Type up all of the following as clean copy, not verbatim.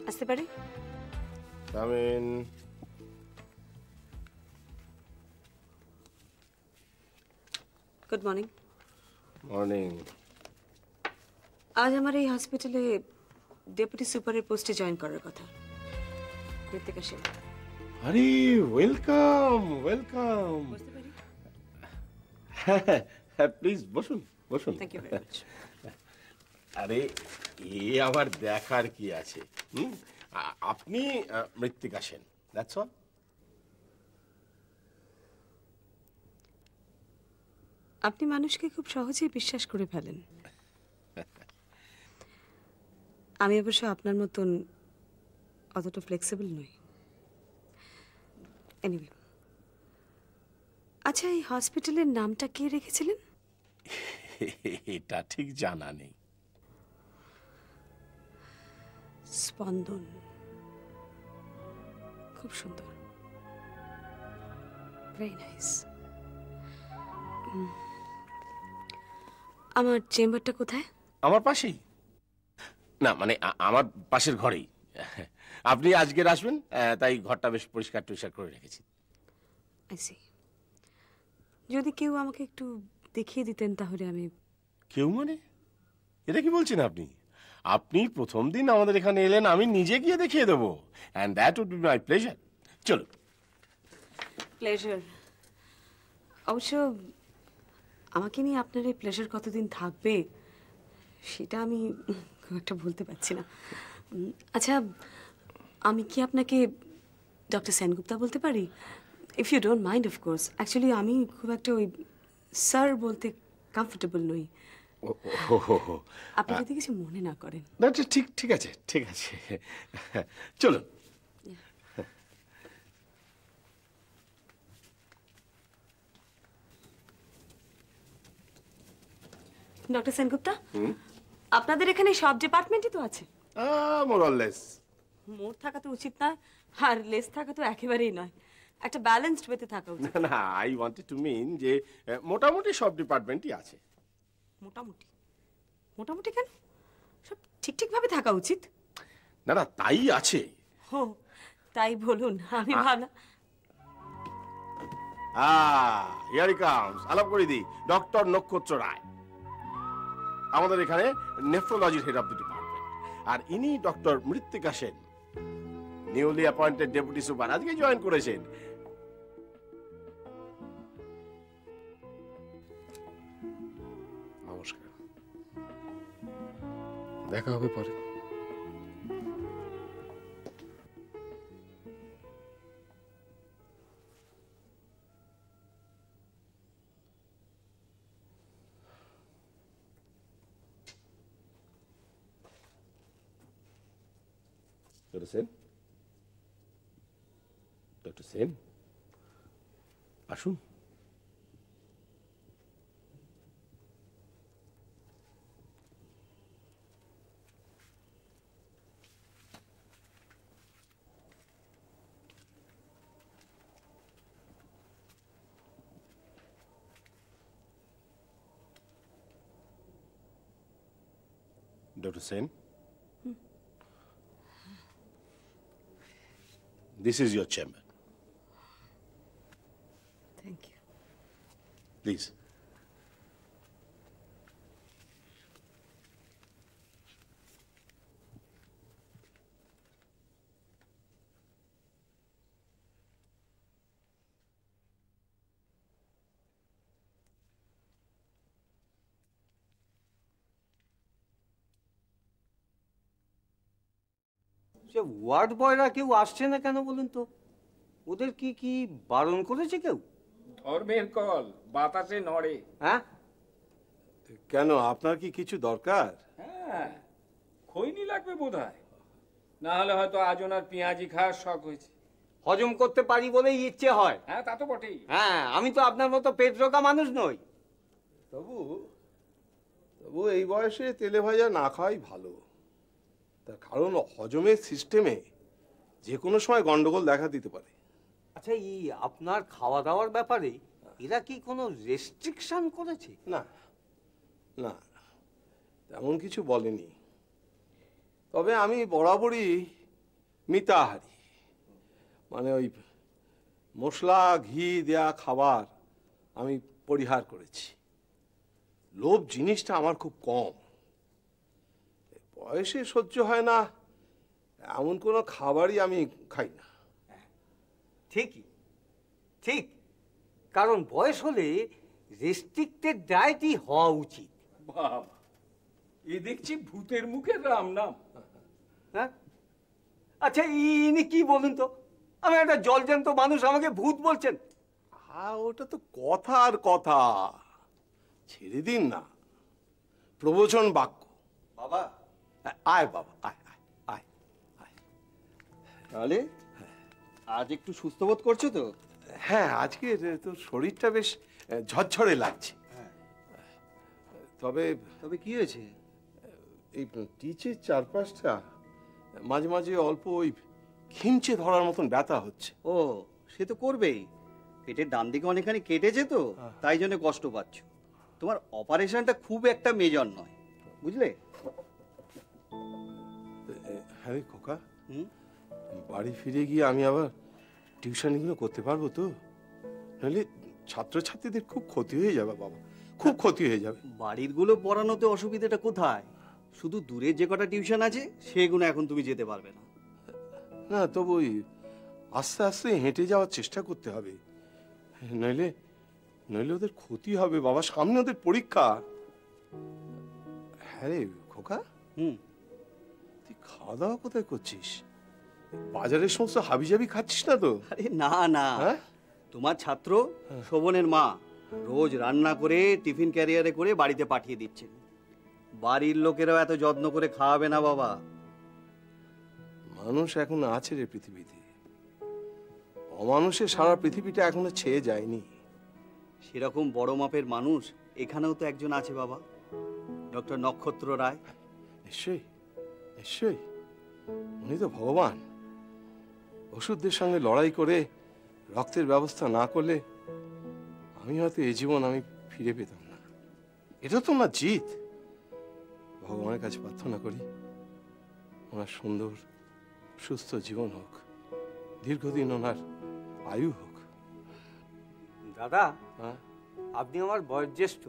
আসতে পারি? Come in. Good morning. Morning. আজ আমার এই হসপিটালে ডেপুটি সুপারের পোস্টে জয়েন করার কথা। ঋতিকা সেন। আরে ওয়েলকাম ওয়েলকাম। বসতে পারি? হ্যাঁ প্লিজ বসুন বসুন। Thank you very much. আরে এ আবার দেখার কি আছে? আপনি মৃত্তিকা সেন, দ্যাটস অল। আপনি মানুষকে খুব সহজেই বিশ্বাস করে ফেলেন। আমি অবশ্য আপনার মতন অতটা ফ্লেক্সিবল নই। এনিওয়ে, আচ্ছা এই হসপিটালের নামটা কে রেখেছিলেন? এটা ঠিক জানা নেই। স্পন্দন, খুব সুন্দর, ভেরি নাইস। আমার চেম্বারটা কোথায়? আমার পাশেই, না মানে আমার পাশের ঘরেই। আপনি আজকের আসবেন, তাই ঘরটা বেশ পরিষ্কার টরিষ্কার করে রেখেছি। I see. যদি কেউ আমাকে একটু দেখিয়ে দিতেন তাহলে আমি। কেউ মানে? এটা কি বলছেন আপনি? আপনি প্রথম দিন আমাদের এখানে এলেন, আমি নিজে গিয়ে দেখিয়ে দেবো, and that would be my pleasure. চলো। প্লেজার? অবশ্য আমাকে নিয়ে আপনার এই প্লেজার কতদিন থাকবে সেটা আমি খুব একটা বলতে পারছি না। আচ্ছা, আমি কি আপনাকে ডক্টর সেনগুপ্তা বলতে পারি? If you don't mind of course. Actually আমি খুব একটা ওই স্যার বলতে কমফোর্টেবল নই। আপনি যদি কিছু মনে না করেন। ঠিক ঠিক আছে ঠিক আছে, চলুন। ডক্টর সেনগুপ্তা, আপনাদের এখানে সব ডিপার্টমেন্টই তো আছে। More or less. মোর থাকা তো উচিত নয়, আর লেস থাকা তো একেবারেই নয়। একটা ব্যালেন্সড ওয়েতে থাকা উচিত। না, আই ওয়ান্টেড টু মিন যে মোটামুটি সব ডিপার্টমেন্টই আছে। মোটামুটি? মোটামুটি কেন? সব ঠিক ঠিক ভাবে থাকা উচিত। না না, তাই আছে। ও তাই বলুন, আমি ভাবলাম। Here he comes. আলাপ করে দিই, ডক্টর নক্ষত্র রায় আমাদের এখানে নেফ্রোলজির হেড অফ দ্য ডিপার্টমেন্ট। আর ইনি ডক্টর মৃত্তিকা Sen, newly appointed deputy super, আজকে জয়েন করেছেন। নমস্কার, দেখা হবে পরে। ডক্টর সেন, ডক্টর সেন আসুন। Dr. Sen, this is your chamber. Thank you. Please. সে ওয়ার্ড বয়রা কেউ আসছে না কেন বলুন তো? ওদের কি কি বারণ করেছে কেউ? ধর্মের কল বাতাসে নড়ে। হ্যাঁ, কেন, আপনার কি কিছু দরকার? হ্যাঁ, খৈনি লাগবে বোধহয়, না হলে হয়তো আজ ওনার পেঁয়াজি খাওয়ার শখ হয়েছে। হজম করতে পারি বলেই ইচ্ছে হয়। হ্যাঁ, তা তো বটেই। হ্যাঁ, আমি তো আপনার মতো পেট রোগা মানুষ নই। তবু তবু এই বয়সে তেলে ভাজা না খাওয়াই ভালো। তার কারণ হজমের সিস্টেমে যে কোনো সময় গন্ডগোল দেখা দিতে পারে। আচ্ছা, এই আপনার খাওয়া দাওয়ার ব্যাপারে এরা কি কোনো রেস্ট্রিকশন করেছে? না না, তেমন কিছু বলেনি। তবে আমি বরাবরই মিতাহারি, মানে ওই মশলা ঘি দেয়া খাবার আমি পরিহার করেছি। লোভ জিনিসটা আমার খুব কম। বয়সে সহ্য হয় না এমন কোনো খাবারই আমি খাই না। ঠিকই, ঠিক। কারণ বয়স হলে রেস্ট্রিক্টেড ডায়েটই হওয়া উচিত। বাবা, এ দেখছি ভূতের মুখের রাম নাম। হ্যাঁ, আচ্ছা ইনি কি বলুন তো? আমি একটা জলজ্যান্ত মানুষ, আমাকে ভূত বলছেন? ওটা তো কথা আর কথা, ছেড়ে দিন না। প্রবচন বাক্য। বাবা, আয় বাবা, আয় আয় আয় আয়। তাহলে আজ একটু সুস্থ বোধ করছো তো? হ্যাঁ, আজকে তোর শরীরটা বেশ ঝরঝরে লাগছে। তবে তবে কি হয়েছে? এই টিচের চারপাশটা মাঝে মাঝে অল্প ওই খিমচে ধরার মতন ব্যথা হচ্ছে। ও, সে তো করবেই। পেটের ডান দিকে অনেকখানি কেটেছে তো, তাই জন্য কষ্ট পাচ্ছ। তোমার অপারেশনটা খুব একটা মেজর নয়, বুঝলে? হ্যাঁ রে খোকা, হুম? বাড়ি ফিরে গিয়ে আমি আবার টিউশনগুলো করতে পারবো তো? নাহলে ছাত্রছাত্রীদের খুব ক্ষতি হয়ে যাবে বাবা, খুব ক্ষতি হয়ে যাবে। বাড়িরগুলো পড়ানোতে অসুবিধাটা কোথায়? শুধু দূরের যে কটা টিউশন আছে সেগুলো এখন তুমি যেতে পারবে না। না, তবু ওই আস্তে আস্তে হেঁটে যাওয়ার চেষ্টা করতে হবে। নইলে নইলে ওদের ক্ষতি হবে বাবা, সামনে ওদের পরীক্ষা। হ্যাঁ রে খোকা, হুম। তুই খাওয়া দাওয়া কোথায় করছিস? বাজারের সমস্ত হাবিজাবি খাচ্ছিস না তো? আরে না না, হ্যাঁ? তোমার ছাত্র শোভনের মা রোজ রান্না করে টিফিন ক্যারিয়ারে করে বাড়িতে পাঠিয়ে দিচ্ছেন। বাড়ির লোকেরাও এত যত্ন করে খাওয়াবে না বাবা। মানুষ এখন আছে রে পৃথিবীতে, অমানুষের সারা পৃথিবীটা এখনো ছেয়ে যায়নি। সেরকম বড় মাপের মানুষ এখানেও তো একজন আছে বাবা, ডক্টর নক্ষত্র রায়। নিশ্চয়ই নিশ্চয়ই, উনি তো ভগবান। ওষুধদের সঙ্গে লড়াই করে রক্তের ব্যবস্থা না করলে আমি হয়তো এই জীবন আমি ফিরে পেতাম না। এটা তো না জিত। ভগবানের কাছে প্রার্থনা করি ওনার সুন্দর সুস্থ জীবন হোক, দীর্ঘদিন ওনার আয়ু হোক। দাদা, হ্যাঁ, আপনি আমার বয়োজ্যেষ্ঠ,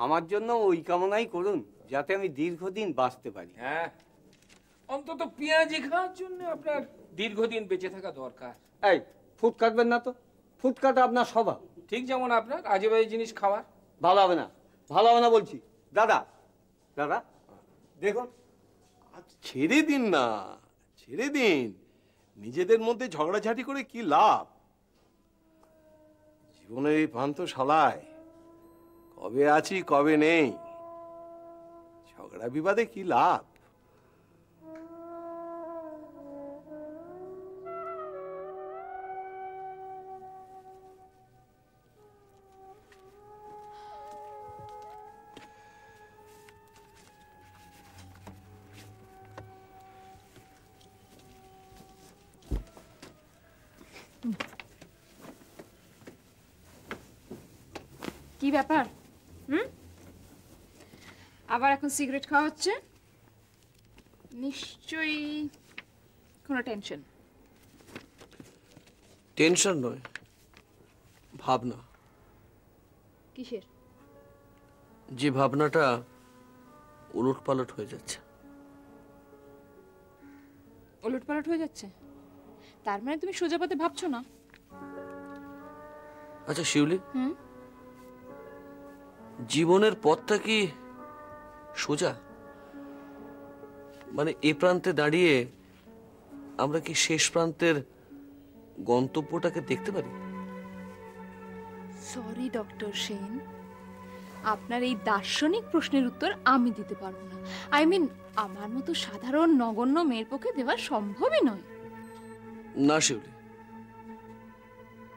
আমার জন্য ওই কামনাই করুন যাতে আমি দীর্ঘদিন বাঁচতে পারি। হ্যাঁ, অন্তত পেঁয়াজি খাওয়ার জন্য আপনার দীর্ঘদিন বেঁচে থাকা দরকার। এই ফুট কাটবেন না তো? ফুট কাটা আপনার স্বভাব। ঠিক যেমন আপনার আজে বাজে জিনিস খাওয়ার। ভালো হবে না, ভালো হবে না বলছি। দাদা, দাদা দেখুন, ছেড়ে দিন না, ছেড়ে দিন। নিজেদের মধ্যে ঝগড়াঝাটি করে কি লাভ? জীবনের এই প্রান্ত শালায় কবে আছি কবে নেই, ঝগড়া বিবাদে কি লাভ? কি ব্যাপার? আবার এখন সিগারেট খাওয়া হচ্ছে? নিশ্চয়ই কোনো টেনশন। টেনশন নয়, ভাবনা। কিসের? যে ভাবনাটা উলটপালট হয়ে যাচ্ছে। উলটপালট হয়ে যাচ্ছে? তার মানে তুমি সোজা পথে ভাবছো না? আচ্ছা শিউলি, জীবনের পথটা কি সোজা? মানে এ প্রান্তে দাঁড়িয়ে আমরা কি শেষ প্রান্তের গন্তব্যটাকে দেখতে পারি? সরি ডক্টর সেন, আপনার এই দার্শনিক প্রশ্নের উত্তর আমি দিতে পারবো না। আমার মতো সাধারণ নগণ্য মেয়ের পক্ষে দেওয়া সম্ভবই নয়। না শিউলি,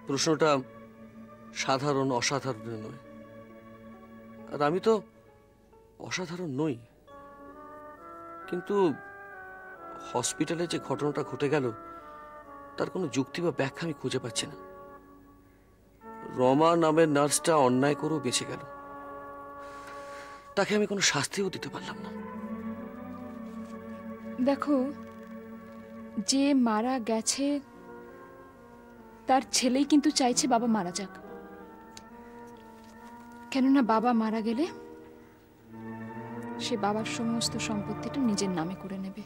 প্রশ্নটা সাধারণ অসাধারণ নয়। আর আমি তো অসাধারণ নই, কিন্তু হসপিটালে যে ঘটনাটা ঘটে গেল তার কোনো যুক্তি বা ব্যাখ্যা আমি খুঁজে পাচ্ছি না। রমা নামের নার্সটা অন্যায় করেও বেঁচে গেল, তাকে আমি কোনো শাস্তিও দিতে পারলাম না। দেখো, যে মারা গেছে তার ছেলেই কিন্তু চাইছে বাবা মারা যাক, কেননা বাবা মারা গেলে সে বাবার সমস্ত সম্পত্তিটা নিজের নামে করে নেবে।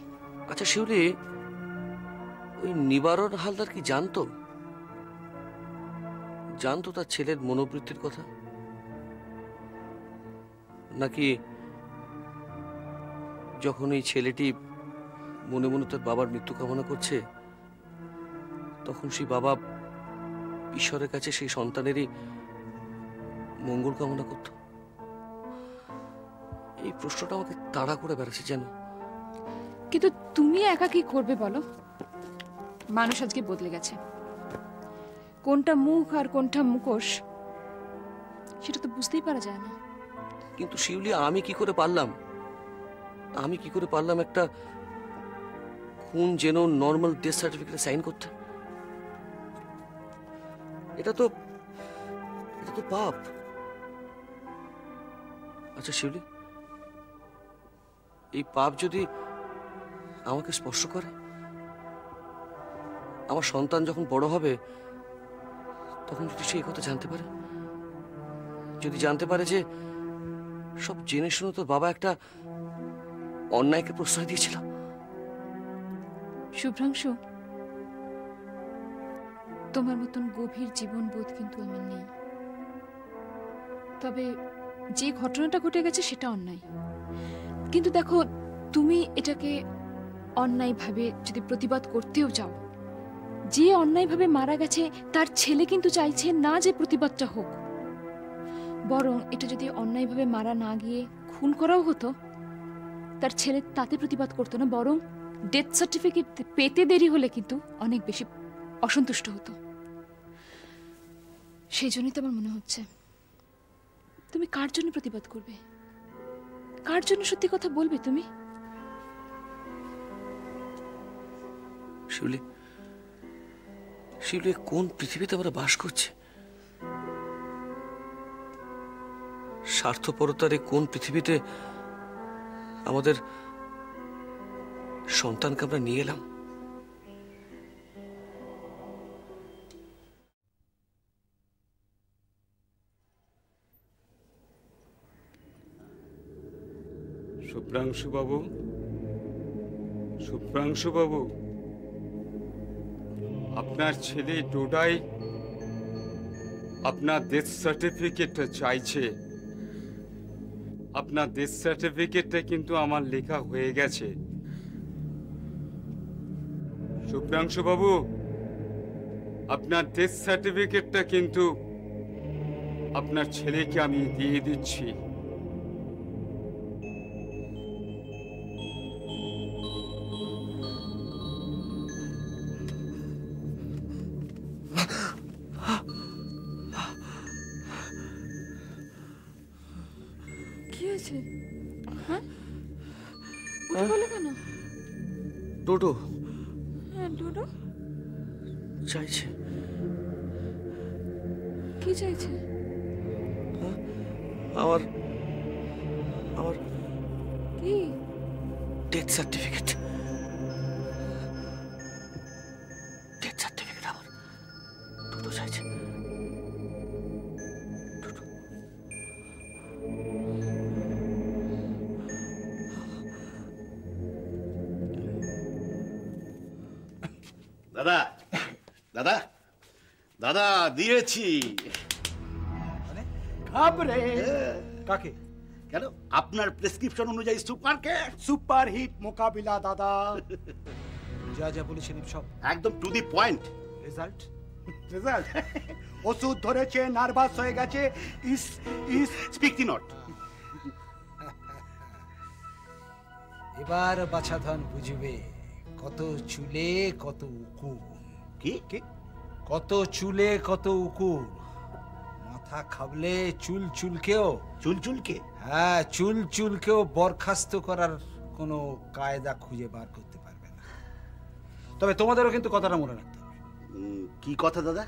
আচ্ছা শিউলি, ওই নিবারণ হালদার কি জানতো তার ছেলের মনোবৃত্তির কথা? নাকি যখন এই ছেলেটি মনে মনে তার বাবার মৃত্যু কামনা করছে, তখন সেই বাবা ঈশ্বরের কাছে সেই সন্তানেরই মঙ্গল কামনা করত? এই প্রশ্নটা আমাকে তাড়া করে বেড়াচ্ছে যেন। কিন্তু তুমি একা কি করবে বলো? মানুষ আজকে বদলে গেছে, কোনটা মুখ আর কোনটা মুখোশ সেটা তো বুঝতেই পারা যায় না। কিন্তু শিউলি, আমি কি করে পারলাম একটা খুন যেন নর্মাল ডেথ সার্টিফিকেটে সাইন করতে? এটা তো পাপ। আচ্ছা শিউলি, এই পাপ যদি আমাকে স্পর্শ করে, আমার সন্তান যখন বড় হবে তখন যদি সে এই কথা জানতে পারে, যদি জানতে পারে যে সব জেনে শুনে তোর বাবা একটা অন্যায়কে প্রশ্রয় দিয়েছিল। শুভ্রাংশু, তোমার মতন গভীর জীবনবোধ কিন্তু আমার নেই। তবে যে ঘটনাটা ঘটে গেছে সেটা অন্যায়, কিন্তু দেখো তুমি এটাকে অন্যায়ভাবে যদি প্রতিবাদ করতেও যাও, যে অন্যায়ভাবে মারা গেছে তার ছেলে কিন্তু চাইছে না যে প্রতিবাদটা হোক, বরং এটা যদি অন্যায়ভাবে মারা না গিয়ে খুন করাও হতো, তার ছেলে তাতে প্রতিবাদ করতো না, বরং ডেথ সার্টিফিকেট পেতে দেরি হলে কিন্তু অনেক বেশি অসন্তুষ্ট হতো। সেই জন্যই তো আমার মনে হচ্ছে তুমি কার জন্য প্রতিবাদ করবে, কার জন্য সত্যি কথা বলবে তুমি? শিউলি, কোন পৃথিবীতে আমরা বাস করছি? স্বার্থপরতার কোন পৃথিবীতে আমাদের সন্তানকে আমরা নিয়ে এলাম? শুভ্রাংশু বাবু, শুভ্রাংশু বাবু, আপনার ছেলে ডোডাই আপনার ডেথ সার্টিফিকেটটা চাইছে। আপনার ডেথ সার্টিফিকেটটা কিন্তু আমার লেখা হয়ে গেছে। শুভ্রাংশু বাবু, আপনার ডেথ সার্টিফিকেটটা কিন্তু আপনার ছেলেকে আমি দিয়ে দিচ্ছি। কি হয়েছে? হ্যাঁ, উঠে বলো কেন? ডোডো হ্যাঁ, ডোডো চাইছে। কি চাইছে? আমার কি? Death certificate. আমার ডোডো চাইছে। দাদা দাদা দাদা দিয়েছি। ঘাবড়ে কাকে? কেন, আপনার প্রেসক্রিপশন অনুযায়ী সুপার হিট মোকাবিলা দাদা। যা যা বলেছিলেন সব একদম টু দি পয়েন্ট। রেজাল্ট ওষুধ ধরেছে, নার্ভাস হয়ে গেছে। ইস স্পিক দি নট। এবার বাছাধন বুঝবে কত চুলে কত উকুল। কি কত চুলে কত উকুল। মাথা খাবলে চুলকেও হ্যাঁ, চুলকেও বরখাস্ত করার কোনো কায়দা খুঁজে বার করতে পারবে না। তবে তোমাদেরও কিন্তু কথাটা মনে রাখতে হবে। কি কথা দাদা?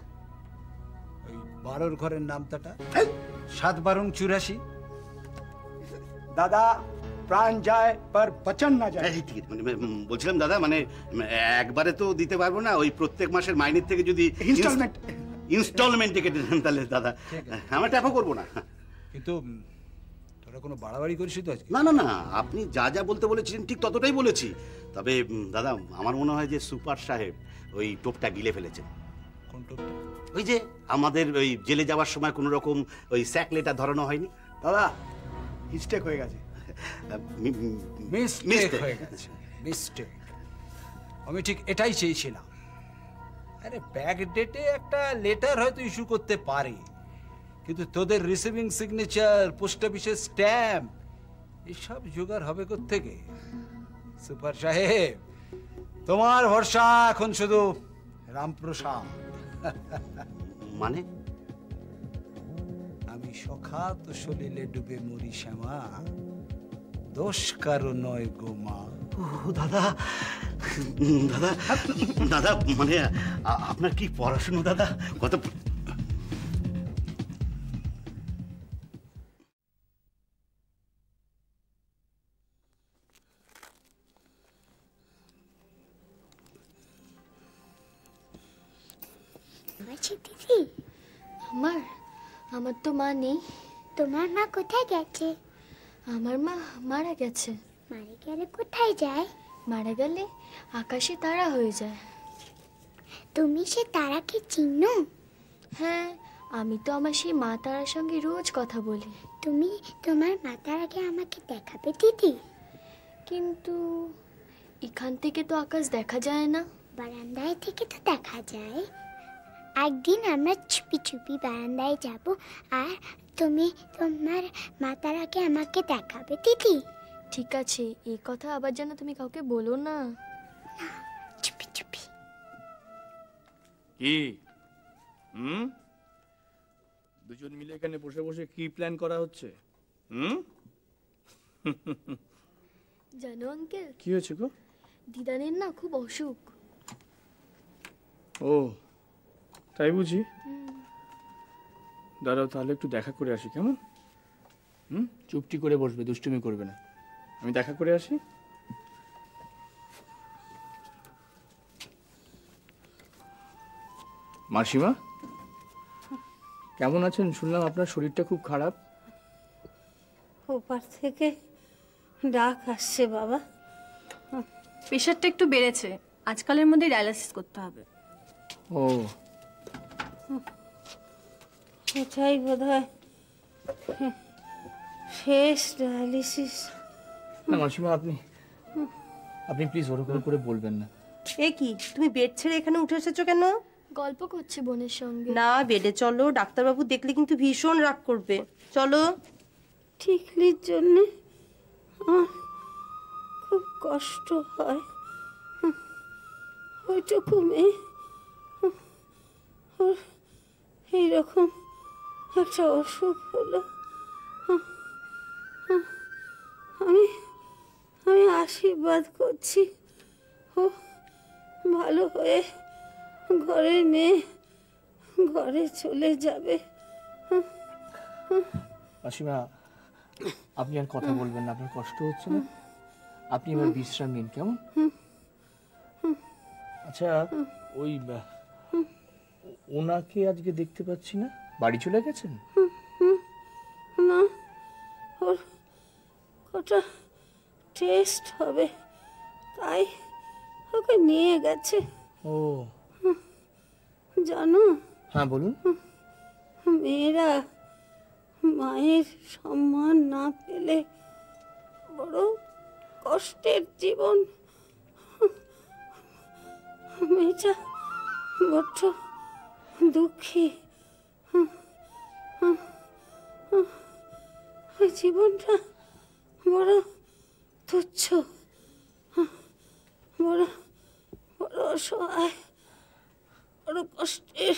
ওই 12 ঘরের নামতাটা 7 12 84। দাদা প্রাণ যায় পর বচন না যায়। এই ঠিক আছে, বলছিলাম দাদা মানে একবারে তো দিতে পারবো না, ওই প্রত্যেক মাসের মাইনের থেকে যদি ইনস্টলমেন্টে কেটে নেন তাহলে দাদা আমরা ট্যাপও করবো না। কিন্তু তোরা কোনো বাড়াবাড়ি করিস তো আজকে? না না না, আপনি যা যা বলতে বলেছিলেন ঠিক ততটাই বলেছি। তবে দাদা আমার মনে হয় যে সুপার সাহেব ওই টোপটা গিলে ফেলেছেন। কোন টোপটা? ওই যে আমাদের ওই জেলে যাওয়ার সময় কোনো রকম ওই স্যাক লেটার ধরানো হয়নি দাদা, মিস্টেক হয়ে গেছে। মিস্টেক হয়ে গেছে, মিস্টেক। আমি ঠিক এটাই চেয়েছিলাম। আরে ব্যাক ডেটে একটা লেটার হয়তো ইস্যু করতে পারে, কিন্তু তোদের রিসিভিং সিগনেচার, পোস্ট অফিসের স্ট্যাম্প, এসব জোগাড় হবে কোত্থেকে? সুপার সাহেব, তোমার ভরসা এখন শুধু রামপ্রসাদ। মানে আমি সখাত সলিলে ডুবে মরি শ্যামা, দোষ কারো নয় গো মা। ও দাদা, দাদা দাদা মানে আপনার কি পড়াশুনো দাদা? কত দিদি, আমার তো মা নেই। তোমার মা কোথায় গেছে? আমার মা মারা গেছে। মারা গেলে কোথায় যায়? মারা গেলে আকাশে তারা হয়ে যায়। তুমি সে তারাকে চিনো? হ্যাঁ, আমি তো আমার সেই মা তারার সঙ্গে রোজ কথা বলি। তুমি তোমার মা তারাকে আমাকে দেখাবে দিদি? কিন্তু এখান থেকে তো আকাশ দেখা যায় না। বারান্দায় থেকে তো দেখা যায়। একদিন আমরা চুপি চুপি বারান্দায় যাব, আর তুমি তোমার মা তারাকে আমাকে দেখাবে দিদি? ঠিক আছে, এই কথা আবার যেন তুমি কাউকে বলো না। চুপি চুপি। কি দুজন মিলে এখানে বসে বসে কি প্ল্যান করা হচ্ছে? জানো আঙ্কেল, কি হয়েছে গো? দিদানের না খুব অসুখ। ও তাই বুঝি? দাঁড়াও, তাহলে একটু দেখা করে আসি, কেমন? চুপটি করে বসবে, দুষ্টুমি করবে না। আমি দেখা করে আসি। মাসিমা কেমন আছেন? শুনলাম আপনার শরীরটা খুব খারাপ। ওপার থেকে ডাক আসছে বাবা। প্রেশারটা একটু বেড়েছে, আজকালের মধ্যে ডায়ালিসিস করতে হবে। ও এটাই বোধহয় শেষ ডায়ালিসিস। না মাসিমা, আপনি প্লিজ ওরকম করে বলবেন না। এ কি, তুমি বেড ছেড়ে এখানে উঠে এসেছো কেন? গল্প করছে বোনের সঙ্গে। না, বেডে চলো, ডাক্তারবাবু দেখলে কিন্তু ভীষণ রাগ করবে। চলো। ঠিকলির জন্য আমার খুব কষ্ট হয়। ওইটুকু মেয়ে, ওর এইরকম একটা অসুখ হলো। আমি আশীর্বাদ করছি ও ভালো হয়ে ঘরের মেয়ে ঘরে চলে যাবে। মাসিমা, আপনি আর কথা বলবেন না, আপনার কষ্ট হচ্ছে না? আপনি এবার বিশ্রাম নিন, কেমন? আচ্ছা, ওই ওনাকে আজকে দেখতে পাচ্ছি না, বাড়ি চলে গেছেন? না, ওর ওটা টেস্ট হবে, তাই ওকে নিয়ে গেছে। ও জানো? হ্যাঁ বলুন। মেয়েরা মায়ের সম্মান না পেলে বড় কষ্টের জীবন। মেয়েটা বড্ড দুঃখী। ওই জীবনটা বড় তুচ্ছ, বড় বড় অসহায়, বড় কষ্টের।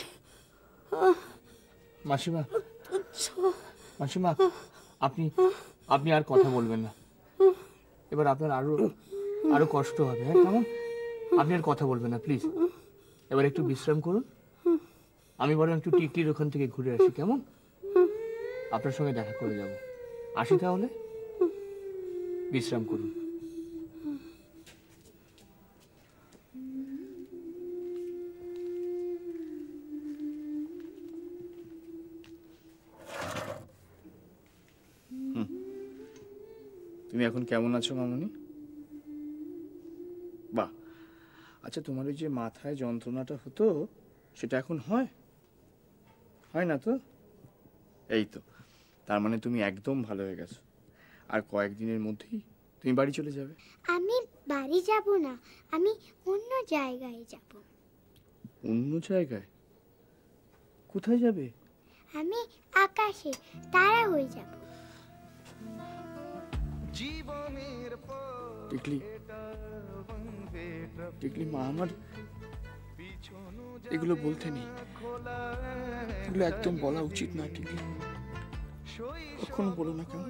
মাসিমা, মাসিমা, আপনি আর কথা বলবেন না। এবার আপনার আরো কষ্ট হবে। হ্যাঁ কেমন? আপনি আর কথা বলবেন না প্লিজ। এবার একটু বিশ্রাম করুন। আমি বরং একটু টিকটির ওখান থেকে ঘুরে আসি, কেমন? আপনার সঙ্গে দেখা করে যাব। আসি তাহলে। বিশ্রাম করুন। তুমি এখন কেমন আছো মামনি? বাহ, আচ্ছা তোমার ওই যে মাথায় যন্ত্রণাটা হতো সেটা এখন হয়? হয় না তো? এই তো, তার মানে তুমি একদম ভালো হয়ে গেছো। আর কয়েকদিনের মধ্যেই তুমি বাড়ি চলে যাবে। আমি বাড়ি যাব না, আমি অন্য জায়গায় যাব। অন্য জায়গায়? কোথায় যাবে? আমি আকাশে তারা হয়ে যাব। টিকলি, টিকলি মা আমার এগুলো বলতে নেই, এগুলো একদম বলা উচিত না টিকলি, কখনো বলো না কেমন?